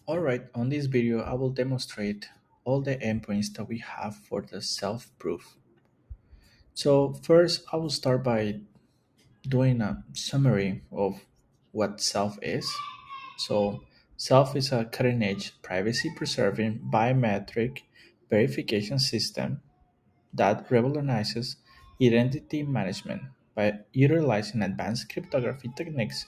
Alright, on this video I will demonstrate all the endpoints that we have for the self-proof. So first I will start by doing a summary of what Zelf is. So Zelf is a cutting-edge privacy-preserving biometric verification system that revolutionizes identity management by utilizing advanced cryptography techniques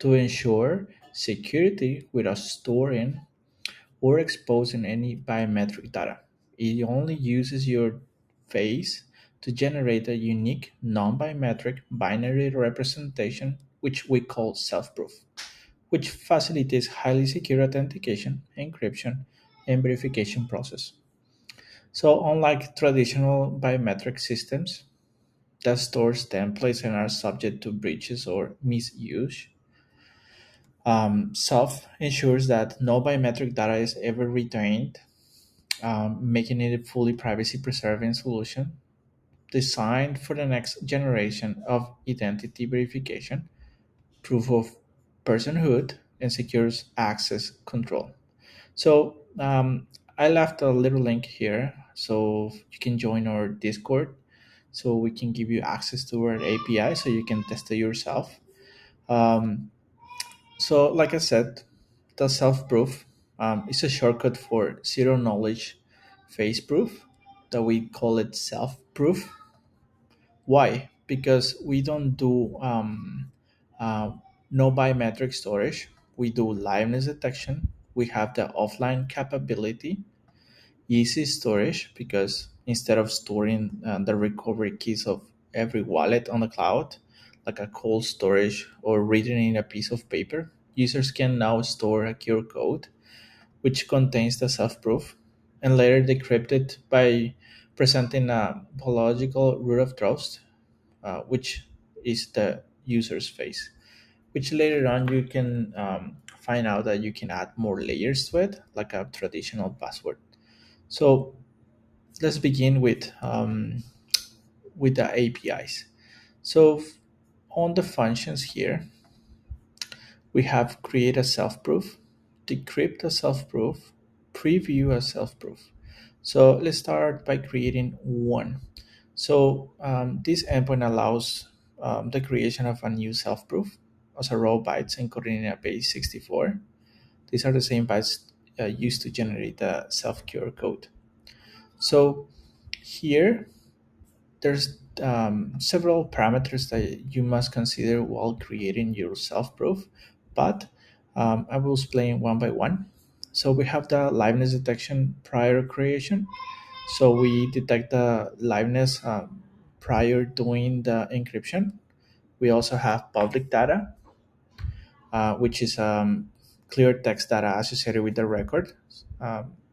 to ensure security without storing or exposing any biometric data. It only uses your face to generate a unique non-biometric binary representation, which we call self-proof, which facilitates highly secure authentication, encryption, and verification process. So unlike traditional biometric systems that stores templates and are subject to breaches or misuse, Self ensures that no biometric data is ever retained, making it a fully privacy preserving solution designed for the next generation of identity verification, proof of personhood, and secures access control. So I left a little link here so you can join our Discord so we can give you access to our API so you can test it yourself. Um, so, like I said, the self proof is a shortcut for zero knowledge face proof that we call it self proof. Why? Because we don't do uh, no biometric storage, we do liveness detection, we have the offline capability, easy storage because instead of storing the recovery keys of every wallet on the cloud, like a cold storage or reading in a piece of paper, users can now store a QR code which contains the self-proof and later decrypt it by presenting a biological root of trust, which is the user's face, which later on you can find out that you can add more layers to it, like a traditional password. So let's begin with the APIs. So on the functions here, we have create a self-proof, decrypt a self-proof, preview a self-proof. So let's start by creating one. So this endpoint allows the creation of a new self-proof as a raw bytes encoded in a base 64. These are the same bytes used to generate the self-cure code. So here there's several parameters that you must consider while creating your self-proof, but I will explain one by one. So we have the liveness detection prior creation. So we detect the liveness prior doing the encryption. We also have public data, which is clear text data associated with the record,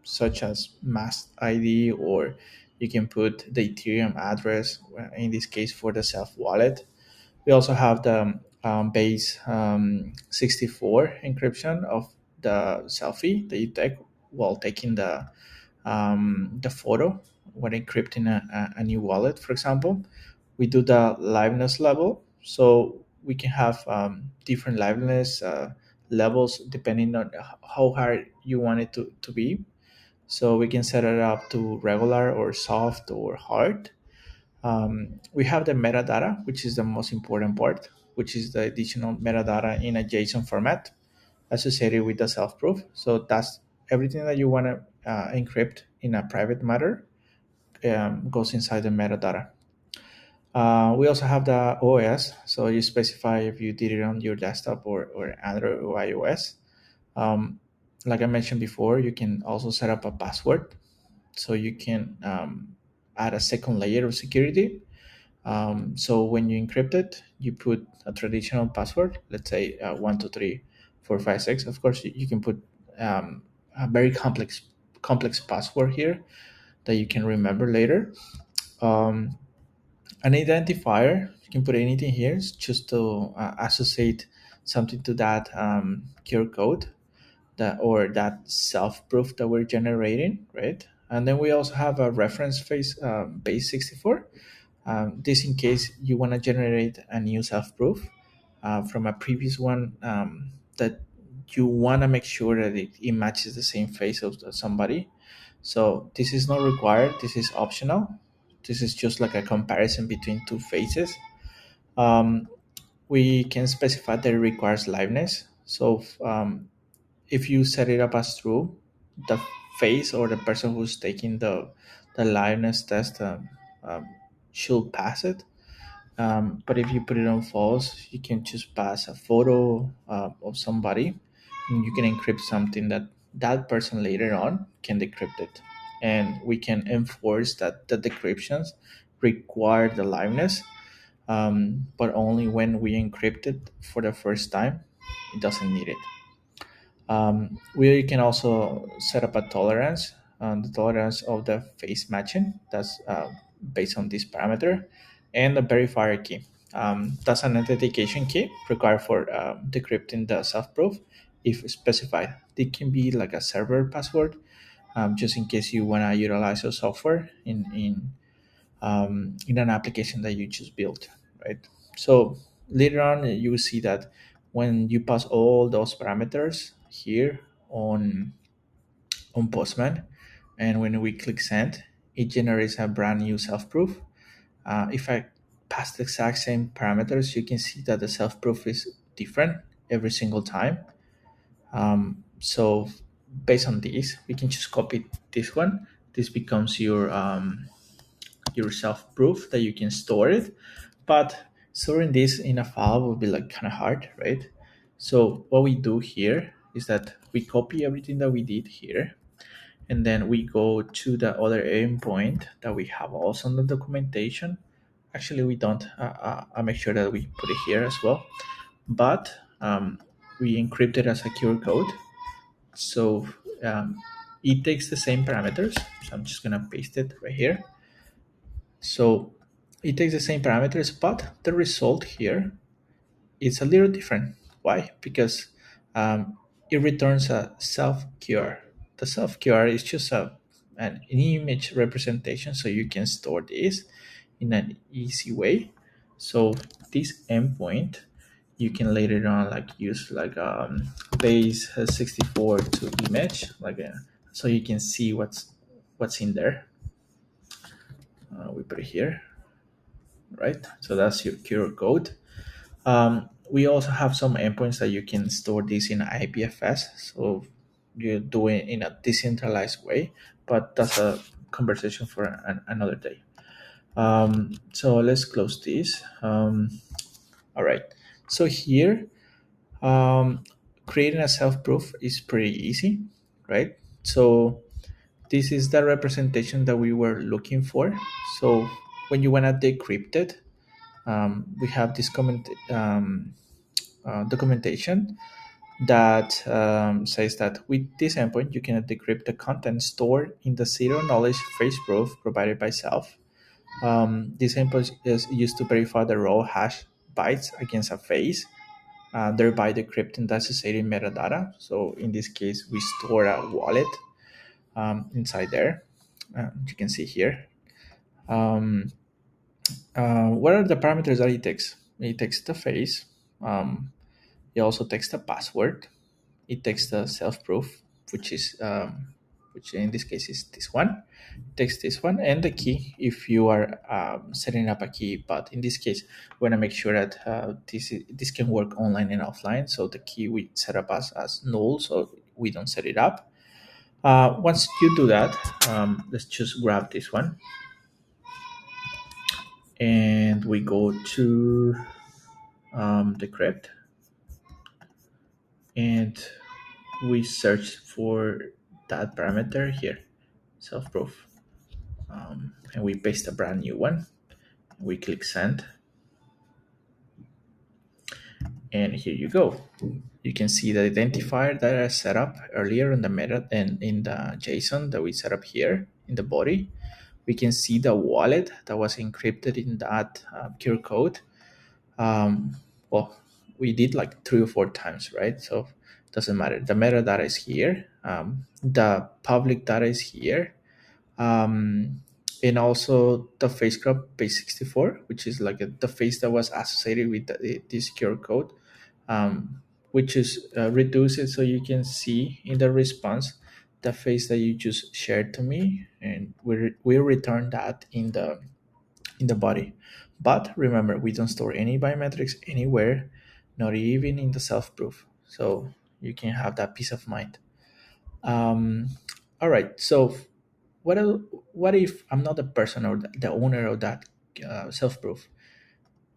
such as mask ID, or you can put the Ethereum address, in this case for the self wallet. We also have the base 64 encryption of the selfie that you take while taking the photo when encrypting a new wallet, for example. We do the liveness level, so we can have different liveness levels depending on how hard you want it to be. So we can set it up to regular or soft or hard. We have the metadata, which is the most important part, which is the additional metadata in a JSON format associated with the self-proof. So that's everything that you want to encrypt in a private matter goes inside the metadata. We also have the OS, so you specify if you did it on your desktop or Android or iOS. Um, like I mentioned before, you can also set up a password, so you can add a second layer of security. So when you encrypt it, you put a traditional password, let's say 123 456. Of course, you can put a very complex password here that you can remember later. Um, an identifier, you can put anything here, it's just to associate something to that QR code that or that self-proof that we're generating, right? And then we also have a reference face base 64. This in case you want to generate a new self-proof from a previous one that you want to make sure that it matches the same face of somebody. So this is not required. This is optional. This is just like a comparison between two faces. Um, we can specify that it requires liveness. So if you set it up as true, the face or the person who's taking the liveness test um, should pass it. But if you put it on false, you can just pass a photo of somebody, and you can encrypt something that that person later on can decrypt it. And we can enforce that the decryptions require the liveness, but only when we encrypt it for the first time. It doesn't need it. We can also set up a tolerance, the tolerance of the face matching. That's based on this parameter, and the verifier key. That's an authentication key required for decrypting the self-proof if specified. It can be like a server password, just in case you want to utilize your software in an application that you just built, right? So later on, you will see that when you pass all those parameters here on Postman, and when we click send, it generates a brand new self-proof. If I pass the exact same parameters, you can see that the self-proof is different every single time. So based on this, we can just copy this one. This becomes your self-proof that you can store it, but storing this in a file will be like kind of hard, right? So what we do here is that we copy everything that we did here, and then we go to the other endpoint that we have also in the documentation. Actually, we don't. I'll make sure that we put it here as well, but we encrypt it as a secure code. So it takes the same parameters. So I'm just gonna paste it right here. So it takes the same parameters, but the result here is a little different. Why? Because it returns a self QR. The self QR is just an image representation, so you can store this in an easy way. So this endpoint, you can later on like use like base 64 to image, like so you can see what's in there. We put it here, right? So that's your QR code. We also have some endpoints that you can store this in IPFS. So you do it in a decentralized way, but that's a conversation for another day. So let's close this. All right. So here, creating a self-proof is pretty easy, right? So this is the representation that we were looking for. So when you want to decrypt it, we have this documentation that says that with this endpoint, you can decrypt the content stored in the zero knowledge face proof provided by Zelf. This endpoint is used to verify the raw hash bytes against a face, thereby decrypting the associated metadata. So in this case, we store a wallet inside there. You can see here. What are the parameters that it takes? It takes the face. It also takes the password. It takes the self-proof, which in this case is this one. It takes this one and the key if you are setting up a key. But in this case, we want to make sure that this can work online and offline. So the key we set up as null, so we don't set it up. Once you do that, let's just grab this one, and we go to decrypt, and we search for that parameter here, self-proof, and we paste a brand new one. We click send, and here you go. You can see the identifier that I set up earlier in the meta and in the JSON that we set up here in the body. We can see the wallet that was encrypted in that QR code. Well, we did like 3 or 4 times, right? So it doesn't matter. The metadata is here. The public data is here. And also the face crop base 64, which is like the face that was associated with this QR code. which is reduce it so you can see in the response the face that you just shared to me, and we return that in the body. But remember, we don't store any biometrics anywhere, not even in the self-proof. So you can have that peace of mind. Um, all right. So what what if I'm not the person or the owner of that self-proof?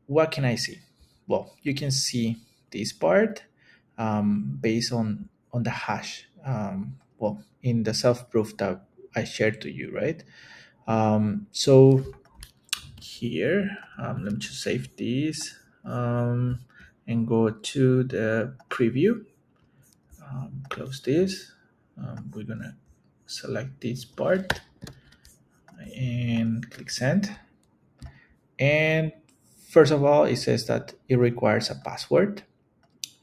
What can I see? Well, you can see this part based on the hash. Well, in the self-proof that I shared to you, right? So here, let me just save this and go to the preview. Close this. We're gonna select this part and click send. And first of all, it says that it requires a password,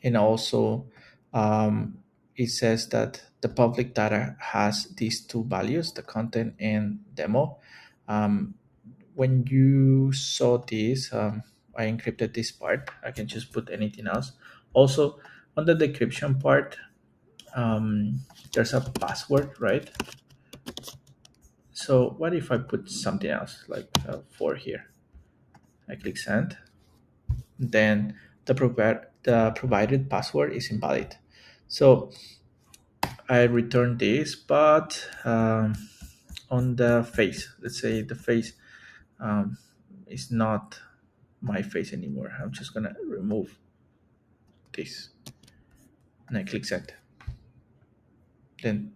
and also um, it says that the public data has these two values, the content and demo. Um, when you saw this, I encrypted this part. I can just put anything else. Also, on the decryption part, there's a password, right? So what if I put something else, like 4 here? I click send. Then the provided password is invalid. So I return this, but on the face, let's say the face um, is not my face anymore. I'm just gonna remove this and I click send. Then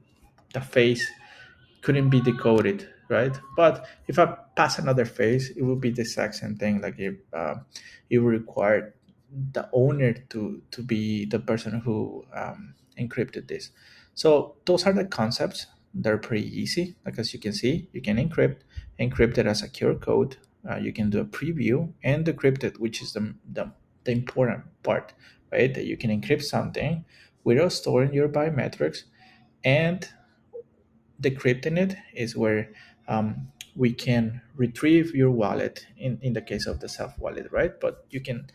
the face couldn't be decoded, right? But if I pass another face, it would be the exact same thing. Like if it would require the owner to be the person who encrypted this. So those are the concepts. They're pretty easy. Like as you can see, you can encrypt it as a secure code. You can do a preview and decrypt it, which is the important part, right? That you can encrypt something without storing your biometrics, and decrypting it is where we can retrieve your wallet in the case of the self wallet, right? But you can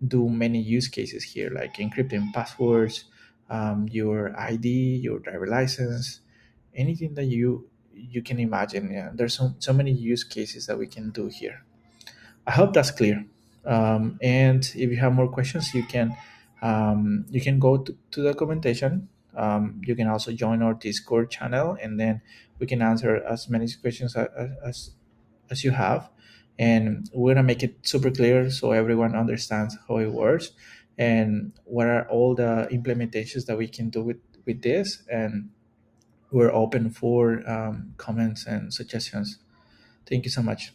do many use cases here, like encrypting passwords, your ID, your driver license, anything that you can imagine. Yeah, there's so many use cases that we can do here. I hope that's clear. And if you have more questions, you can go to the documentation. You can also join our Discord channel, and then we can answer as many questions as you have. And we're gonna make it super clear so everyone understands how it works and what are all the implementations that we can do with this. And we're open for comments and suggestions. Thank you so much.